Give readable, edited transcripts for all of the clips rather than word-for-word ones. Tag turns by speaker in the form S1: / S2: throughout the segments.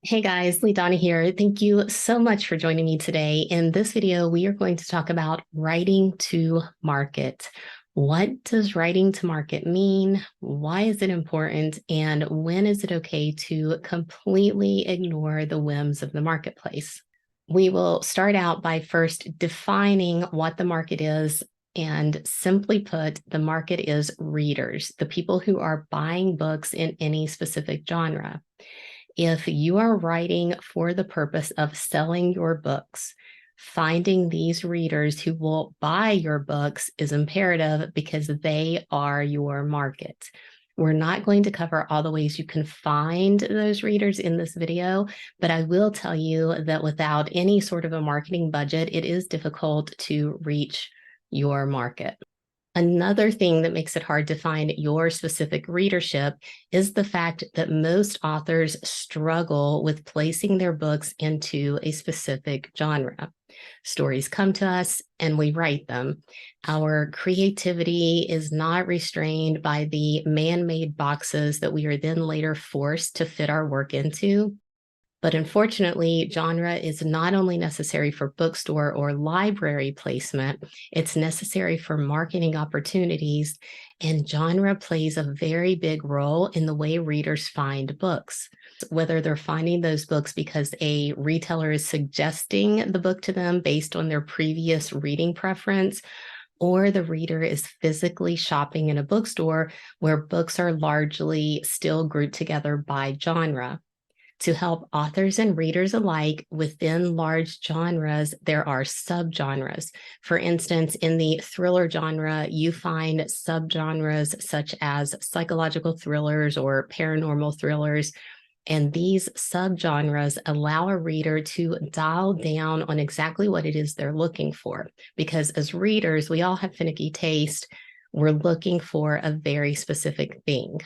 S1: Hey guys, Donna here. Thank you so much for joining me today. In this video, we are going to talk about writing to market. What does writing to market mean? Why is it important? And when is it okay to completely ignore the whims of the marketplace? We will start out by first defining what the market is. And simply put, the market is readers, the people who are buying books in any specific genre. If you are writing for the purpose of selling your books, finding these readers who will buy your books is imperative because they are your market. We're not going to cover all the ways you can find those readers in this video, but I will tell you that without any sort of a marketing budget, it is difficult to reach your market. Another thing that makes it hard to find your specific readership is the fact that most authors struggle with placing their books into a specific genre. Stories come to us and we write them. Our creativity is not restrained by the man-made boxes that we are then later forced to fit our work into. But unfortunately, genre is not only necessary for bookstore or library placement, it's necessary for marketing opportunities, and genre plays a very big role in the way readers find books. Whether they're finding those books because a retailer is suggesting the book to them based on their previous reading preference, or the reader is physically shopping in a bookstore where books are largely still grouped together by genre. To help authors and readers alike within large genres, there are subgenres. For instance, in the thriller genre, you find subgenres such as psychological thrillers or paranormal thrillers. And these subgenres allow a reader to dial down on exactly what it is they're looking for. Because as readers, we all have finicky taste. We're looking for a very specific thing.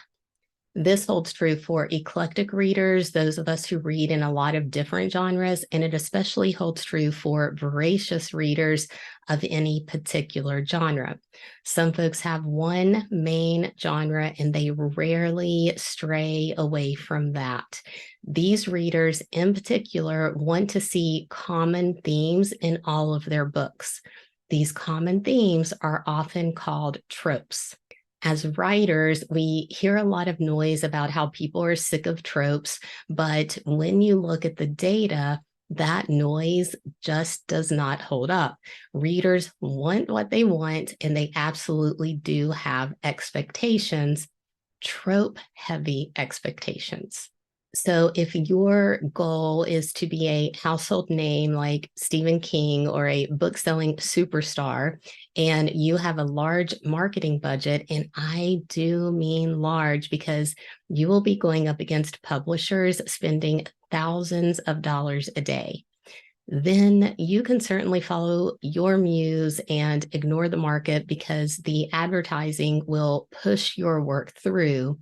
S1: This holds true for eclectic readers, those of us who read in a lot of different genres, and it especially holds true for voracious readers of any particular genre. Some folks have one main genre and they rarely stray away from that. These readers in particular want to see common themes in all of their books. These common themes are often called tropes. As writers, we hear a lot of noise about how people are sick of tropes, but when you look at the data, that noise just does not hold up. Readers want what they want, and they absolutely do have expectations, trope-heavy expectations. So if your goal is to be a household name like Stephen King or a book-selling superstar, and you have a large marketing budget, and I do mean large because you will be going up against publishers spending thousands of dollars a day, then you can certainly follow your muse and ignore the market because the advertising will push your work through.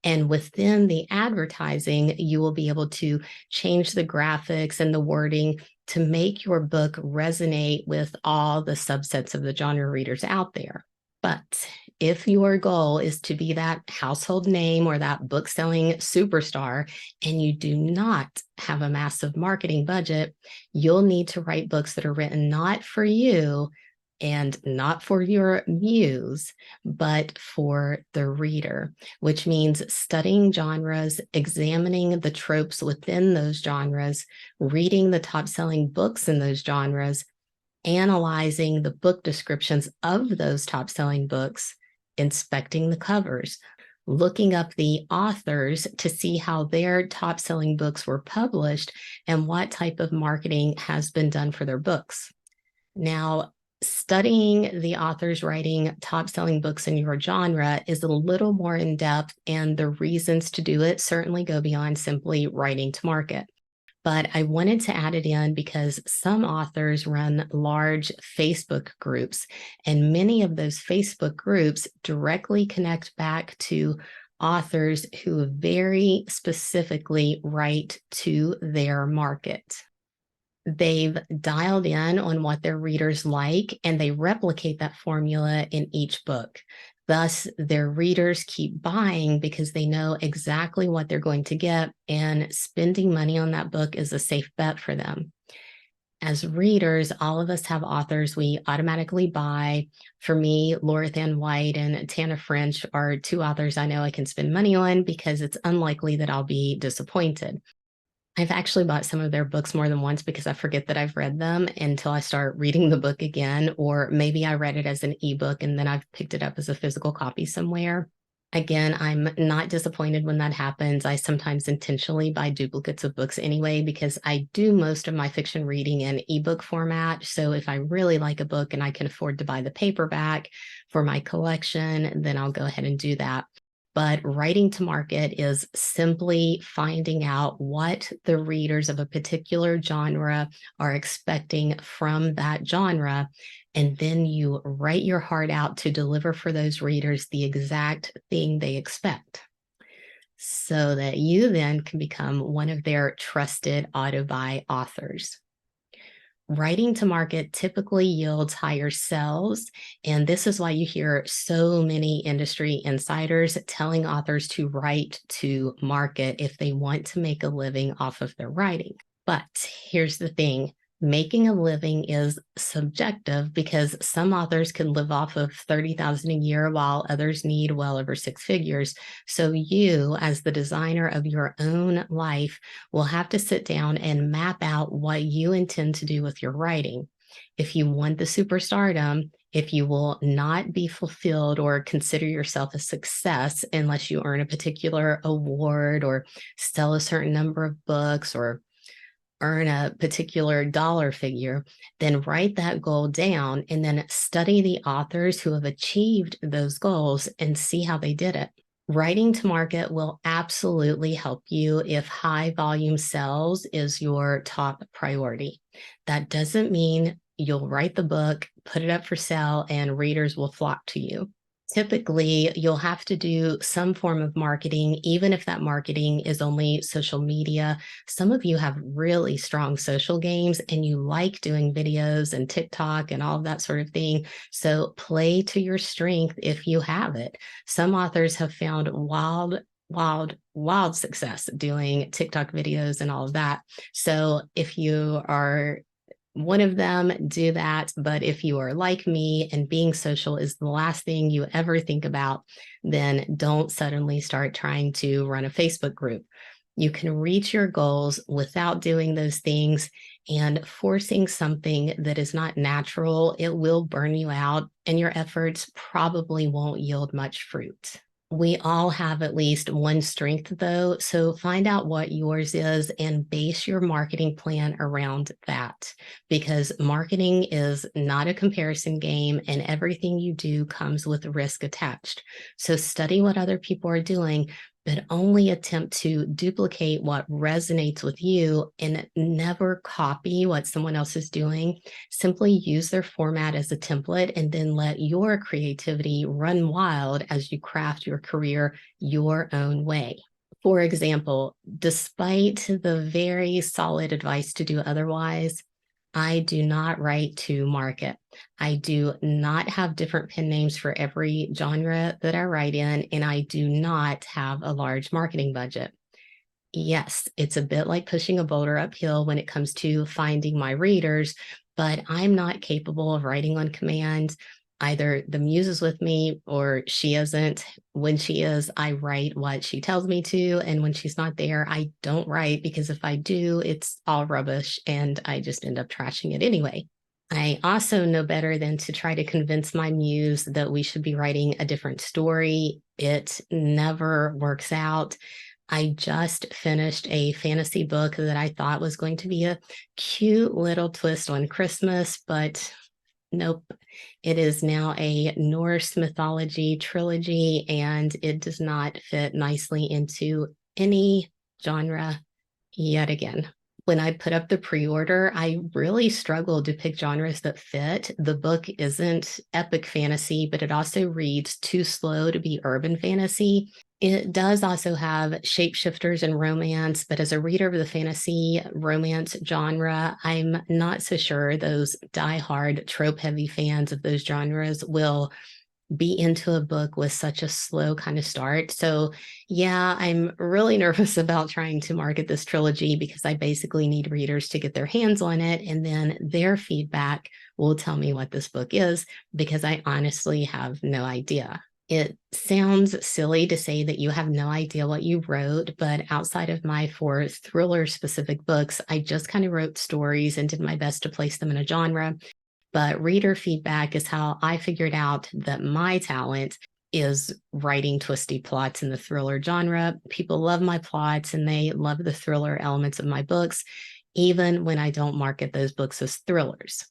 S1: And within the advertising, you will be able to change the graphics and the wording to make your book resonate with all the subsets of the genre readers out there. But if your goal is to be that household name or that book-selling superstar, and you do not have a massive marketing budget, you'll need to write books that are written not for you and not for your muse, but for the reader, which means studying genres, examining the tropes within those genres, reading the top-selling books in those genres, analyzing the book descriptions of those top-selling books, inspecting the covers, looking up the authors to see how their top-selling books were published and what type of marketing has been done for their books. Now, studying the authors writing top-selling books in your genre is a little more in-depth, and the reasons to do it certainly go beyond simply writing to market. But I wanted to add it in because some authors run large Facebook groups, and many of those Facebook groups directly connect back to authors who very specifically write to their market. They've dialed in on what their readers like, and they replicate that formula in each book. Thus, their readers keep buying because they know exactly what they're going to get, and spending money on that book is a safe bet for them. As readers, all of us have authors we automatically buy. For me, Laura Than White and Tana French are two authors I know I can spend money on because it's unlikely that I'll be disappointed. I've actually bought some of their books more than once because I forget that I've read them until I start reading the book again, or maybe I read it as an ebook and then I've picked it up as a physical copy somewhere. Again, I'm not disappointed when that happens. I sometimes intentionally buy duplicates of books anyway, because I do most of my fiction reading in ebook format. So if I really like a book and I can afford to buy the paperback for my collection, then I'll go ahead and do that. But writing to market is simply finding out what the readers of a particular genre are expecting from that genre. And then you write your heart out to deliver for those readers the exact thing they expect, so that you then can become one of their trusted auto-buy authors. Writing to market typically yields higher sales, and this is why you hear so many industry insiders telling authors to write to market if they want to make a living off of their writing. But here's the thing. Making a living is subjective because some authors can live off of 30,000 a year while others need well over six figures. So you, as the designer of your own life, will have to sit down and map out what you intend to do with your writing. If you want the superstardom, if you will not be fulfilled or consider yourself a success unless you earn a particular award or sell a certain number of books or earn a particular dollar figure, then write that goal down and then study the authors who have achieved those goals and see how they did it. Writing to market will absolutely help you if high volume sales is your top priority. That doesn't mean you'll write the book, put it up for sale, and readers will flock to you. Typically, you'll have to do some form of marketing, even if that marketing is only social media. Some of you have really strong social games and you like doing videos and TikTok and all of that sort of thing. So play to your strength if you have it. Some authors have found wild success doing TikTok videos and all of that. So if you are one of them, do that. But if you are like me and being social is the last thing you ever think about, then don't suddenly start trying to run a Facebook group. You can reach your goals without doing those things, and forcing something that is not natural, it will burn you out and your efforts probably won't yield much fruit. We all have at least one strength, though, so find out what yours is and base your marketing plan around that, because marketing is not a comparison game and everything you do comes with risk attached. So study what other people are doing, but only attempt to duplicate what resonates with you and never copy what someone else is doing. Simply use their format as a template and then let your creativity run wild as you craft your career your own way. For example, despite the very solid advice to do otherwise, I do not write to market. I do not have different pen names for every genre that I write in, and I do not have a large marketing budget. Yes, it's a bit like pushing a boulder uphill when it comes to finding my readers, but I'm not capable of writing on command. Either the muse is with me or she isn't. When she is, I write what she tells me to. And when she's not there, I don't write, because if I do, it's all rubbish and I just end up trashing it anyway. I also know better than to try to convince my muse that we should be writing a different story. It never works out. I just finished a fantasy book that I thought was going to be a cute little twist on Christmas, but nope. It is now a Norse mythology trilogy, and it does not fit nicely into any genre yet again. When I put up the pre-order, I really struggled to pick genres that fit. The book isn't epic fantasy, but it also reads too slow to be urban fantasy. It does also have shapeshifters and romance, but as a reader of the fantasy romance genre, I'm not so sure those die-hard trope-heavy fans of those genres will be into a book with such a slow kind of start. So, yeah, I'm really nervous about trying to market this trilogy because I basically need readers to get their hands on it, and then their feedback will tell me what this book is, because I honestly have no idea. It sounds silly to say that you have no idea what you wrote, but outside of my four thriller specific books, I just kind of wrote stories and did my best to place them in a genre. But reader feedback is how I figured out that my talent is writing twisty plots in the thriller genre. People love my plots and they love the thriller elements of my books, even when I don't market those books as thrillers.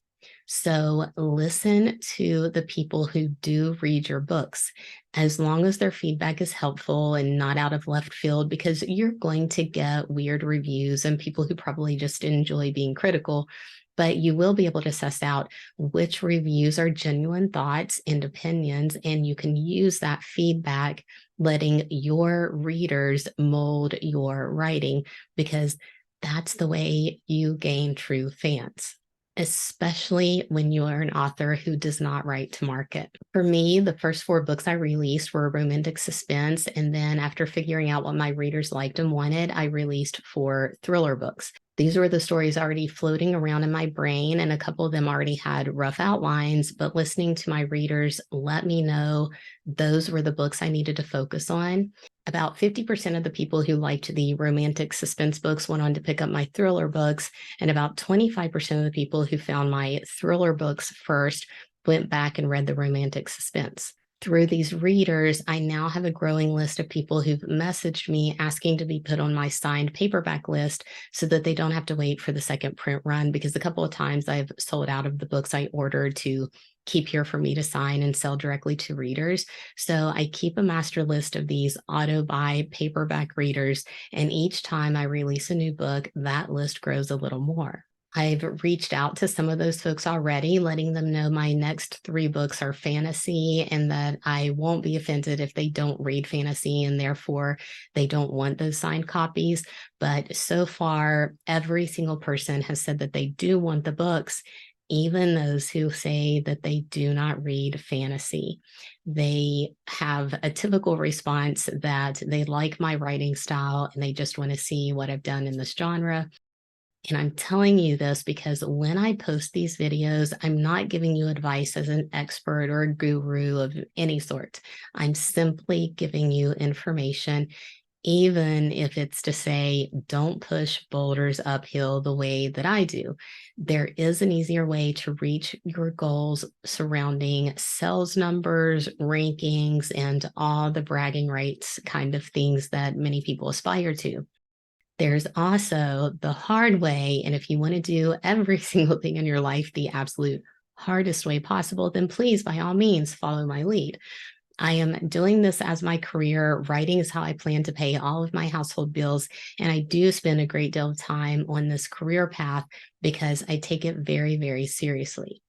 S1: So listen to the people who do read your books, as long as their feedback is helpful and not out of left field, because you're going to get weird reviews and people who probably just enjoy being critical. But you will be able to suss out which reviews are genuine thoughts and opinions, and you can use that feedback, letting your readers mold your writing, because that's the way you gain true fans, especially when you are an author who does not write to market. For me, the first four books I released were romantic suspense. And then after figuring out what my readers liked and wanted, I released four thriller books. These were the stories already floating around in my brain, and a couple of them already had rough outlines, but listening to my readers let me know those were the books I needed to focus on. About 50% of the people who liked the romantic suspense books went on to pick up my thriller books, and about 25% of the people who found my thriller books first went back and read the romantic suspense. Through these readers, I now have a growing list of people who've messaged me asking to be put on my signed paperback list so that they don't have to wait for the second print run, because a couple of times I've sold out of the books I ordered to keep here for me to sign and sell directly to readers. So I keep a master list of these auto buy paperback readers, and each time I release a new book, that list grows a little more. I've reached out to some of those folks already, letting them know my next three books are fantasy and that I won't be offended if they don't read fantasy and therefore they don't want those signed copies. But so far, every single person has said that they do want the books, even those who say that they do not read fantasy. They have a typical response that they like my writing style and they just want to see what I've done in this genre. And I'm telling you this because when I post these videos, I'm not giving you advice as an expert or a guru of any sort. I'm simply giving you information, even if it's to say, don't push boulders uphill the way that I do. There is an easier way to reach your goals surrounding sales numbers, rankings, and all the bragging rights kind of things that many people aspire to. There's also the hard way. And if you want to do every single thing in your life the absolute hardest way possible, then please, by all means, follow my lead. I am doing this as my career. Writing is how I plan to pay all of my household bills. And I do spend a great deal of time on this career path because I take it very, very seriously,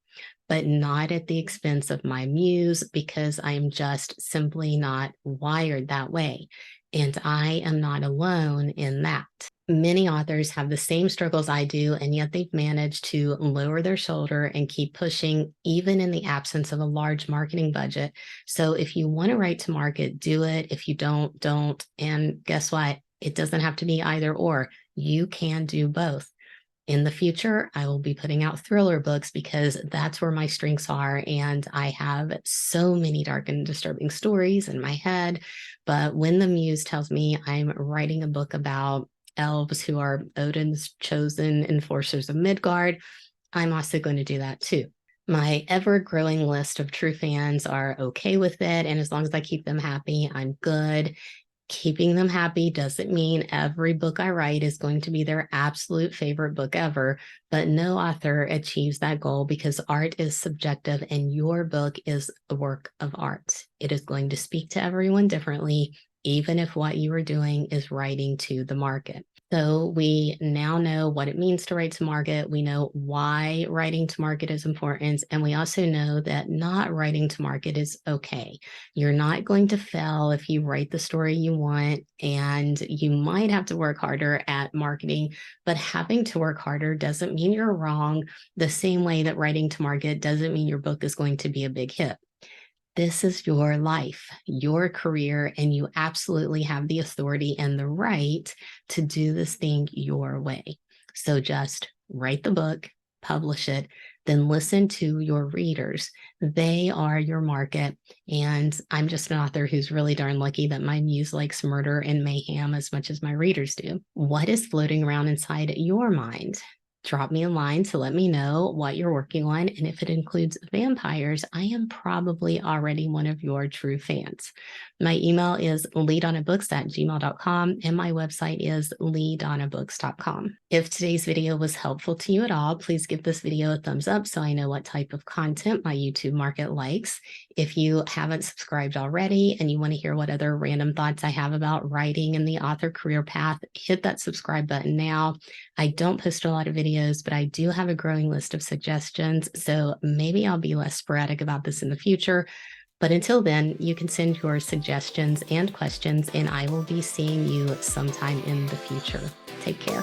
S1: but not at the expense of my muse, because I'm just simply not wired that way. And I am not alone in that. Many authors have the same struggles I do, and yet they've managed to lower their shoulder and keep pushing, even in the absence of a large marketing budget. So if you want to write to market, do it. If you don't, don't. And guess what? It doesn't have to be either or. You can do both. In the future, I will be putting out thriller books because that's where my strengths are. And I have so many dark and disturbing stories in my head. But when the muse tells me I'm writing a book about elves who are Odin's chosen enforcers of Midgard, I'm also going to do that too. My ever-growing list of true fans are okay with it. And as long as I keep them happy, I'm good. Keeping them happy doesn't mean every book I write is going to be their absolute favorite book ever, but no author achieves that goal because art is subjective and your book is a work of art. It is going to speak to everyone differently, even if what you are doing is writing to the market. So we now know what it means to write to market. We know why writing to market is important. And we also know that not writing to market is okay. You're not going to fail if you write the story you want, and you might have to work harder at marketing, but having to work harder doesn't mean you're wrong, the same way that writing to market doesn't mean your book is going to be a big hit. This is your life, your career, and you absolutely have the authority and the right to do this thing your way. So just write the book, publish it, then listen to your readers. They are your market. And I'm just an author who's really darn lucky that my muse likes murder and mayhem as much as my readers do. What is floating around inside your mind? Drop me a line to let me know what you're working on. And if it includes vampires, I am probably already one of your true fans. My email is leedawnabooks@gmail.com and my website is leedawnabooks.com. If today's video was helpful to you at all, please give this video a thumbs up so I know what type of content my YouTube market likes. If you haven't subscribed already and you want to hear what other random thoughts I have about writing and the author career path, hit that subscribe button now. I don't post a lot of videos, but I do have a growing list of suggestions, so maybe I'll be less sporadic about this in the future. But until then, you can send your suggestions and questions, and I will be seeing you sometime in the future. Take care.